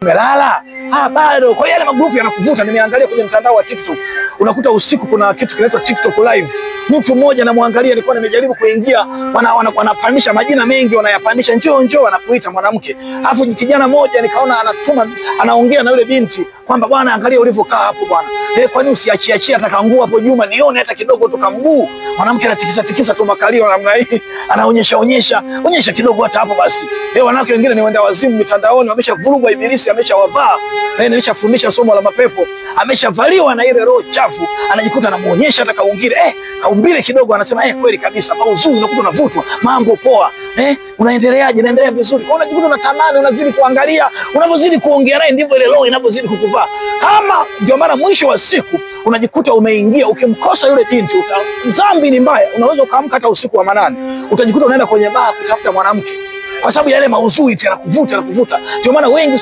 Umelala? Bado. Kwa yale magrupu yanakuvuta. Nimeangalia kwenye mtandao wa TikTok. Unakuta usiku kuna kitu kinaitwa TikTok live. Mtu mmoja namwangalia, nilikuwa nimejaribu kuingia, wanapandisha majina mengi, wanayapandisha njoo wanakuita mwanamke. Alafu kijana mmoja nikaona anaongea na yule binti kwamba bwana, angalia ulivyokaa hapo bwana. Kwa nini usiachiachie atakangua hapo Juma nione hata kidogo tu kamguu. Mwanamke anatikisa tu makalio namna hii, onyesha kidogo hata hapo basi. Wanawake wengine ni wenda wazimu mitandaoni, wameshavurugwa, ibilisi ameshawavaa. Nilishafundisha somo la mapepo, ameshavaliwa na ile roho chafu, anajikuta anamuonyesha hata kaungire. Kaumbile kidogo, anasema kweli kabisa, mauzuri, unakuta unavutwa, mambo poa. Unaendeleaje? Naendelea vizuri. Kwa unajikuta unatamani, unazidi kuangalia, unavyozidi kuongea naye ndivyo ile roho inavyozidi kukuvaa. Kama ndio maana mwisho wa siku unajikuta umeingia, ukimkosa yule binti, dhambi ni mbaya. Unaweza ukaamka hata usiku wa manane, utajikuta unaenda kwenye baa kutafuta mwanamke kwa sababu yale mauzuri yanakuvuta. Ndio maana wengi